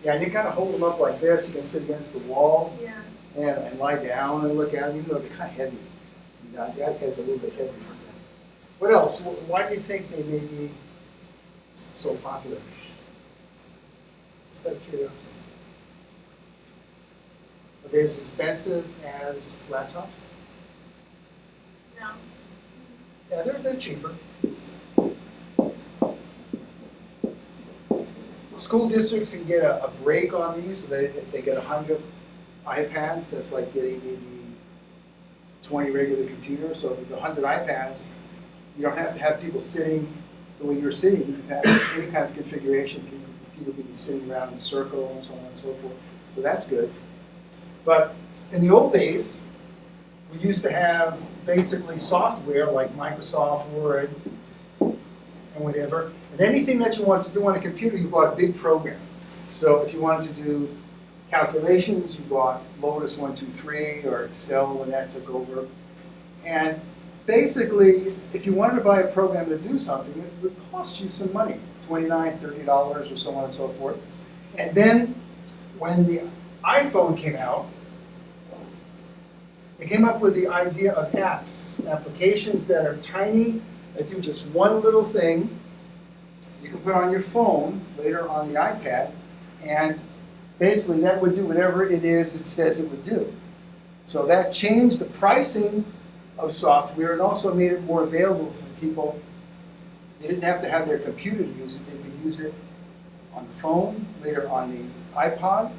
Yeah, you kind of hold them up like this. You can sit against the wall Yeah. and lie down and look at them, even though they're kind of heavy. You know, the iPad's a little bit heavy. What else? Why do you think they may be so popular? Just out of curiosity. Are they as expensive as laptops? No. Yeah, they're cheaper. School districts can get a break on these, so that if they get 100 iPads, that's like getting maybe 20 regular computers. So with 100 iPads, you don't have to have people sitting the way you're sitting. You can have any kind of configuration. People can be sitting around in a circle and so on and so forth. So that's good. But in the old days, we used to have basically software like Microsoft Word and whatever. And anything that you wanted to do on a computer, you bought a big program. So if you wanted to do calculations, you bought Lotus 1-2-3 or Excel when that took over. And basically, if you wanted to buy a program to do something, it would cost you some money, $29, $30 or so on and so forth. And then when the iPhone came out, they came up with the idea of apps, applications that are tiny, that do just one little thing. You can put on your phone, later on the iPad, and basically that would do whatever it is it says it would do. So that changed the pricing of software and also made it more available for people. They didn't have to have their computer to use it. They could use it on the phone, later on the iPod,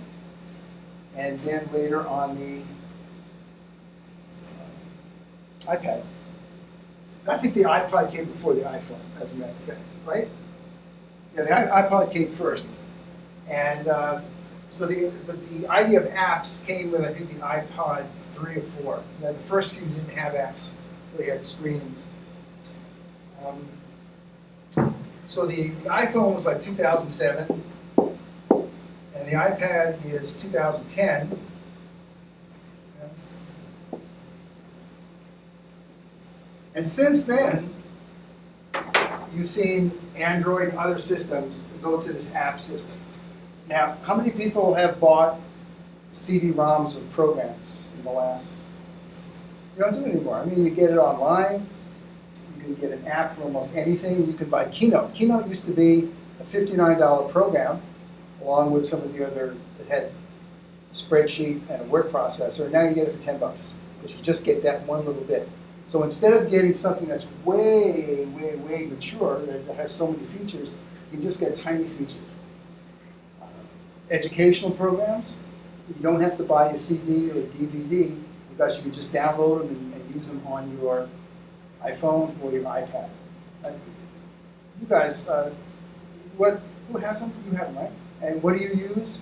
and then later on the iPad. And I think the iPod came before the iPhone, as a matter of fact, right? Yeah, the iPod came first. And but the idea of apps came with, I think, the iPod 3 or 4. Now, the first few didn't have apps, so they had screens. So the iPhone was like 2007, and the iPad is 2010. And since then, you've seen Android and other systems go to this app system. Now, how many people have bought CD-ROMs of programs in the last? You don't do it anymore. I mean, you get it online. You can get an app for almost anything. You can buy Keynote. Keynote used to be a $59 program, along with some of the other, it had a spreadsheet and a word processor. Now you get it for $10, because you just get that one little bit. So instead of getting something that's way, way, way mature, that has so many features, you can just get tiny features. Educational programs, you don't have to buy a CD or a DVD, because you can just download them and use them on your iPhone or your iPad. You guys, who has them? You have them, right? And what do you use?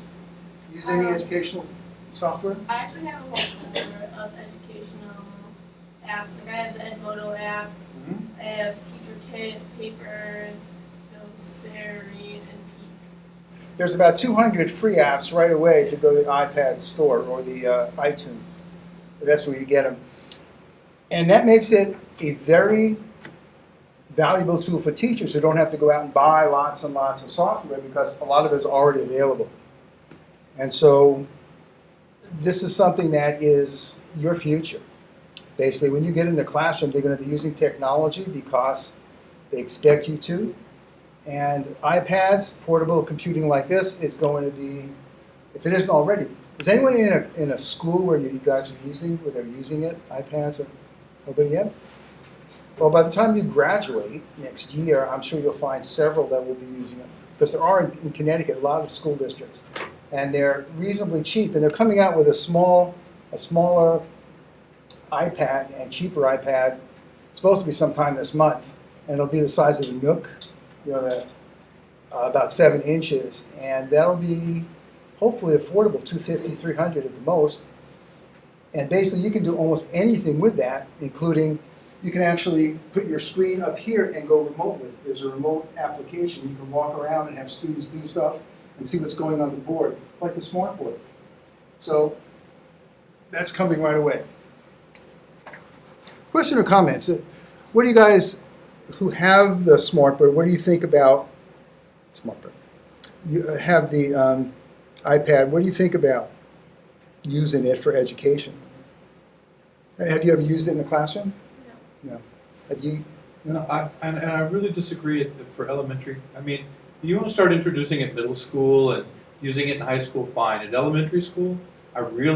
Use any educational software? I actually have a whole folder of educational apps. Like I have the Edmodo app, Mm-hmm. I have Teacher Kit, Paper, Read, and Peak. There's about 200 free apps right away if you go to the iPad store or the iTunes. That's where you get them. And that makes it a very valuable tool for teachers who don't have to go out and buy lots and lots of software, because a lot of it is already available. And so this is something that is your future. Basically, when you get in the classroom, they're going to be using technology because they expect you to. And iPads, portable computing like this, is going to be, if it isn't already. Is anyone in a school where you guys are where they're using it, iPads, or nobody yet? Well, by the time you graduate next year, I'm sure you'll find several that will be using it. Because there are in Connecticut a lot of school districts. And they're reasonably cheap. And they're coming out with a smaller iPad and cheaper iPad. It's supposed to be sometime this month. And it'll be the size of the Nook, about 7 inches. And that'll be hopefully affordable, $250, $300 at the most. And basically you can do almost anything with that, including you can actually put your screen up here and go remotely. There's a remote application. You can walk around and have students do stuff and see what's going on the board, like the smart board. So that's coming right away. Question or comments? What do you guys who have the smart board, what do you think about smart board? You have the iPad, what do you think about using it for education? Have you ever used it in the classroom? No. Have you? And I really disagree for elementary. I mean, you want to start introducing it in middle school and using it in high school, fine. In elementary school, I really